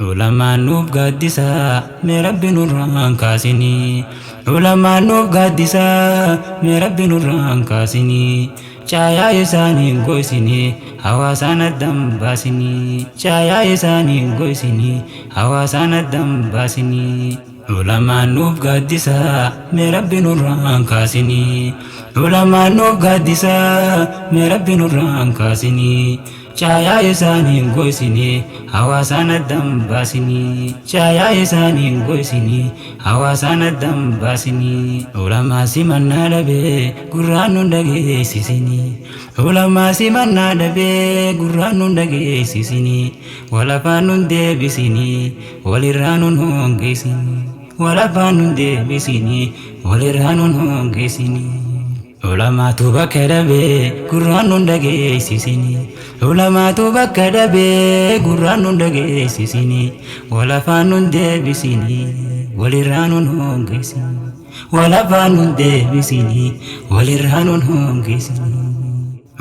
ulamaan nuuf gaaddisaa mee rabbi nurraan kaasinii ulamaan nuuf gaaddisaa mee rabbi nurraan kaasinii caayaa isaaniin goisinii hawaasaan addaan baasinii caayaa isaaniin goisinii hawaasaan addaan baasinii ulamaan nuuf gaaddisaa mee rabbi nurraan kaasinii ulamaan nuuf gaaddisaa mee rabbi nurraan kaasinii caayaa isaaniin goisinii hawaasaan addaan baasinii caayaa isaaniin goisinii hawaasaan addaan baasinii ulamaa simannaa dhabee gurraan nun dhageessisinii ulamaa simannaa dhabee gurraan nun dhageessisinii walafaan nun deebisinii walirraa nun hongeessinii walafaan nun deebisinii walirraa nun hongeessinii ulamaatu bakka dhabee gurraan nun dhageessisinii ulamaatu bakka dhabee gurraan nun dhageessisinii walafaan nun deebisinii walirraa nun hongeessinii walafaan nun deebisinii walirraa nun hongeessinii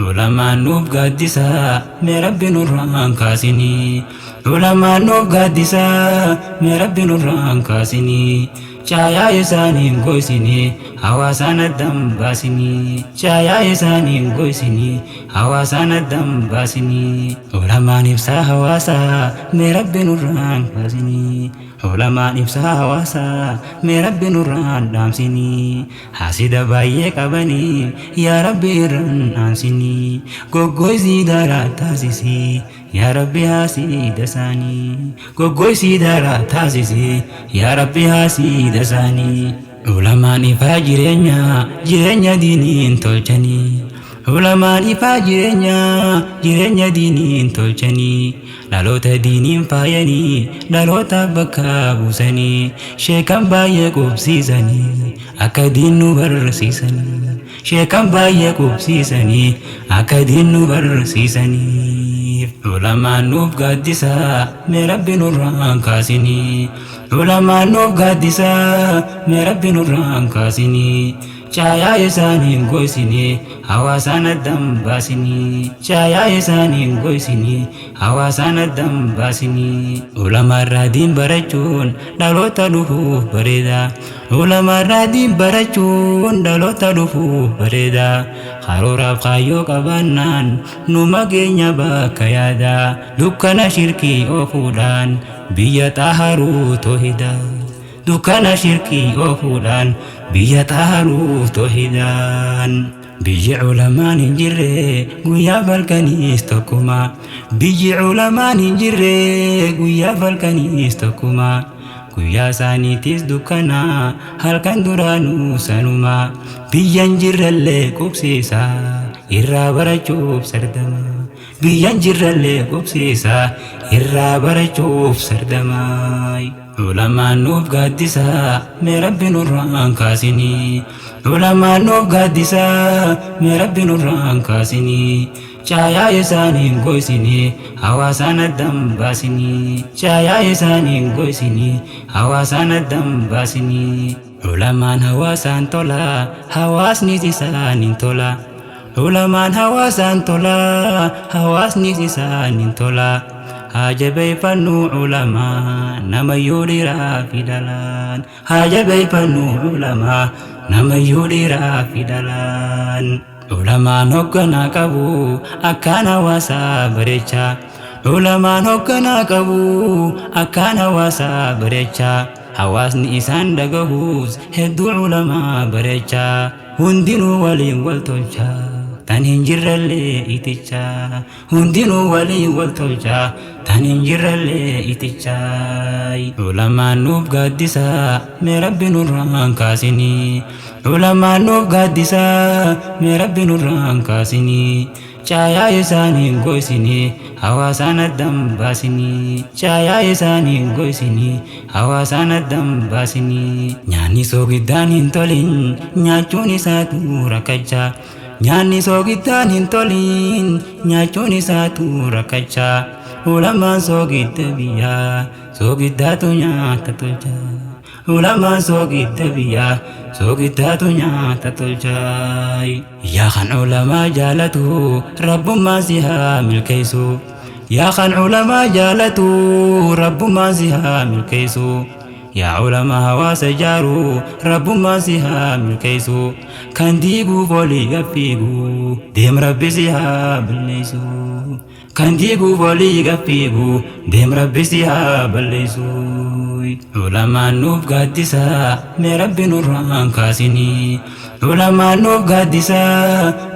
ulamaan nuuf gaaddisaa mee rabbi nurraan kaasinii ulamaan nuuf gaaddisaa mee rabbi nurraan kaasinii caayaa isaaniin goisinii hawaasaan addaan baasinii caayaa isaaniin goisinii hawaasaan addaan baasinii ulamaan ibsaa hawaasaa mee rabbi nurraan kaasinii ulamaan ibsaa hawaasaa mee rabbi nurraan dhaamsinii haasida baay'ee qabanii yaa rabbi irraan dhaamsinii goggoisii daaraa taasisii yaa rabbi haasida isaanii goggoisii daaraa taasisii yaa rabbi haasida isaanii ulamaan ifaa jireenya diiniin tolchanii ulamaan ifaa jireenya diiniin tolchanii dhaloota diiniin faayanii dhaloota bakka buusanii sheekan baay'ee qubsiisanii akka diin nu barsiisanii sheekan baay'ee qubsiisanii akka diin nu barsiisanii ulamaan nuuf gaaddisaa mee rabbi nurraan kaasinii ulamaan nuuf gaaddisaa mee rabbi nurraan kaasinii caayaa isaaniin goisinii hawaasaan addaan baasinii caayaa isaaniin goisinii hawaasaan addaan baasinii ulamaarraa diin barachuun dhaloota dhufuuf bareeda ulamaarraa diin barachuun dhaloota dhufuuf bareeda karooraaf kaayyoo qabaannaan nu mageenya bakka yaada dukkana shirkii oofuudhaan biyya xaaharuu toohida dukkana shirkii oofuudhaan biyya xaaharuu toohidaan biyyi ulamaan hin jirre guyyaa falkaniis tokkuma biyyi ulamaan hin jirre guyyaa falkaniis tokkuma guyyaa isaaniitis dukkana halkan duraanuu sanuma biyyan jirrallee qubsiisa irraa barachuuf sardama biyyan jirrallee qubsiisa irraa barachuuf sardama ulamaan nuuf gaaddisaa mee rabbi nurraan kaasinii ulamaan nuuf gaaddisaa mee rabbi nurraan kaasinii caayaa isaaniin goisinii hawaasaan addaan baasinii caayaa isaaniin goisinii hawaasaan addaan baasinii ulamaan hawaasaan tolaa hawaasnis isaaniin tola ulamaan hawaasaan tolaa hawaasnis isaaniin tola hajabeeffannuu ulamaa namayyuu dhiiraa fi dhalaan hajabeeffannuu ulamaa namayyuu dhiiraa fi dhalaan ulamaan hoogganaa qabu akkaan hawaasaa bareechaa ulamaan hoogganaa qabu akkaan hawaasaa bareechaa hawaasni isaan dhagahuus hedduu ulamaa bareechaa hundinuu waliin wal tolchaa tan hin jirrallee itichaa hundinuu waliin wal tolchaa tan hin jirrallee itichaa ulamaan nuuf gaaddisaa mee rabbi nurraan kaasinii ulamaan nuuf gaaddisaa mee rabbi nurraan kaasinii caayaa isaaniin goisinii hawaasaan addaan baasinii caayaa isaaniin goisinii hawaasaan addaan baasinii nyaanni soogiddaan hin tolin nyaachuun isaatu rakkachaa nyaanni soogiddaan hin tolin nyaachuun isaatu rakkachaa ulamaan soogidda biyyaa soogiddaatu nyaata tolchaa ulamaan soogidda biyyaa soogiddaatu nyaata tolchaa yaa kan ulamaa jaalatu rabbummaan si haa milkeessu يا خان علماء جالتو رب ما زهام الكيسو يا علماء هواس جارو رب ما زهام الكيسو كان ديقو فولي يفيقو ديم ربي زهام الليسو كان ديقو فولي يفيقو ديم ربي زهام الليسو علماء نوف قدسا مربي نوران كاسيني علماء نوف قدسا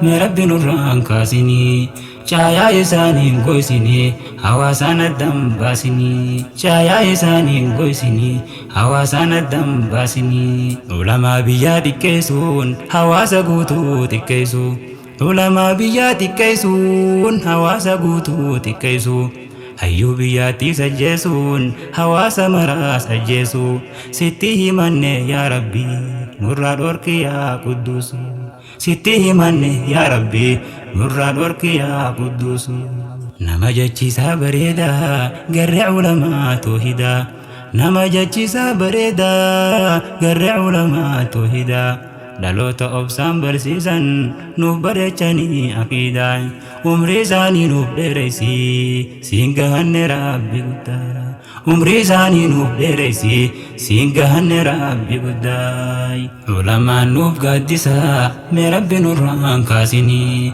مربي نوران كاسيني Cahaya isaaniin goysini hawaasaan addaan baasini cahaya isaaniin goysini hawaasaan addaan baasini ulamaa biyyaa xiqqeessuun hawaasa guutuu xiqqeessu ulamaa biyyaa xiqqeessuun hawaasa guutuu xiqqeessu hayyuu biyyaattii sajjeessuun hawaasa maraas ajjeessu sitti himanne yaa rabbi nurraa dhorki yaa qudduusu sitti himanne yaa rabbi nurraa dhorki yaa qudduusu nama jechiisaa bareedaa garee ulamaa toohidaa nama jechiisaa bareedaa garee ulamaa toohidaa dhaloota obsaan barsiisan nuuf bareechanii aqiidaa umrii isaanii nuuf dheereysi siin gahanne rabbi guddaa umrii isaanii nuuf dheereysi siin gahanne rabbi guddaa ulamaan nuuf gaaddisaa mee rabbi nurraan kaasinii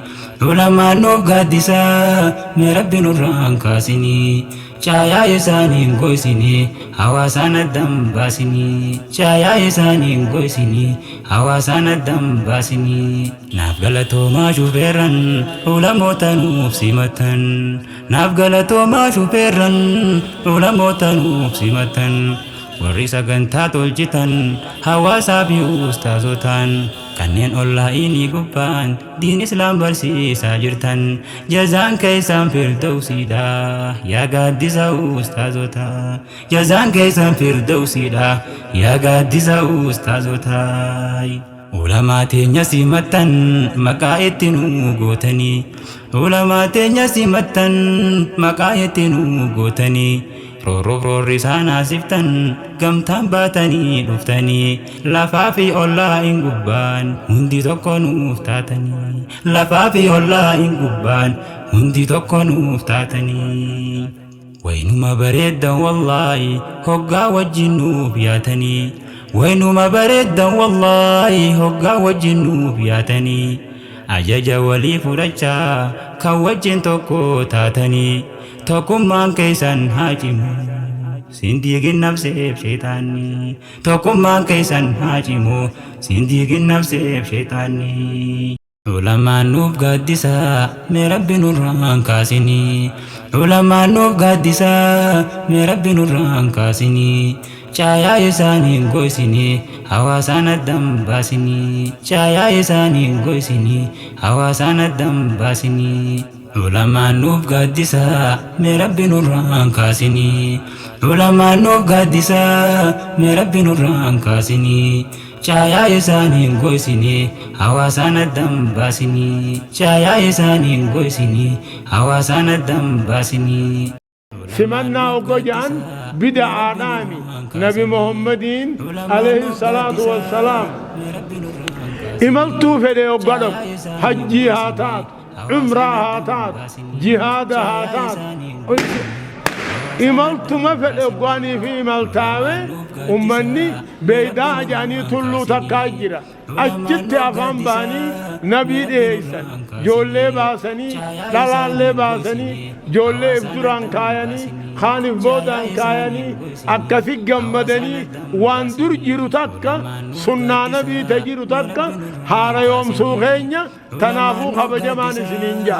ulamaan nuuf gaaddisaa mee rabbi nurraan kaasinii cahaya isaaniin goysini hawaasaan addaan baasini cahaya isaaniin goysini hawaasaan addaan baasini naaf galatoomaa shufeerran ulamoota nuuf simatan naaf galatoomaa shufeerran ulamoota nuuf simatan warri sagantaa tolchitan hawaasaa fi ustaazotaan kanneen onlaayinii gubbaan diin islaam barsiisaa jirtan jazaan keessan firdawsiidha yaa gaaddisa ustaazota jazaan keessan firdawsiidha yaa gaaddisa ustaazota ulamaa teenya simattan maqaa itti nu gootanii ulamaa teenya simattan maqaa itti nu gootanii roorri isaan haasiftan gamtaan baatanii dhuftanii lafaa fi ollaa hin gubbaan hundi tokko nuuf taatanii lafaa fi ollaa hin gubbaan hundi tokko nuuf taatanii waynuma bareeddan wallaahi hoggaa wajjin nuuf yaatanii waynuma bareeddan wallaahi hoggaa wajjin nuuf yaatanii ajaja walii fudhachaa kan wajjin tokko taatanii tokkummaan keessan haa cimu siin diigin nafseef sheexaanni tokkummaan keessan haa cimu siin diigin nafseef sheexaanni ulamaan nuuf gaaddisaa mee rabbi nurraan kaasinii ulamaan nuuf gaaddisaa mee rabbi nurraan kaasinii cahaya isaaniin goysini hawaasaan addaan baasini cahaya isaaniin goysini hawaasaan addaan baasini ulamaan nuuf gaaddisaa mee rabbi nurraan kaasinii ulamaan nuuf gaaddisaa mee rabbi nurraan kaasinii cahaya isaaniin goysini hawaasaan addaan baasini cahaya isaaniin goysini hawaasaan addaan baasini سمعنا وقجان بدعا نامي نبي محمد عليه الصلاة والسلام إملتو فدي وقدم حجي هاتات عمره هاتات جهاد هاتات إملتو ما فدي وقاني في ملتاوي أمني بيدا جاني تلو تكاجرة أجت أفهم باني نبي ديسن جولي باسني دلالي باسني جولي ابتران كاياني خانف بودان كاياني أكثي قمدني وان در جيرو تكا سنة نبي تجيرو تكا هار يوم سوخينيا تنافو خبجمان سنينجا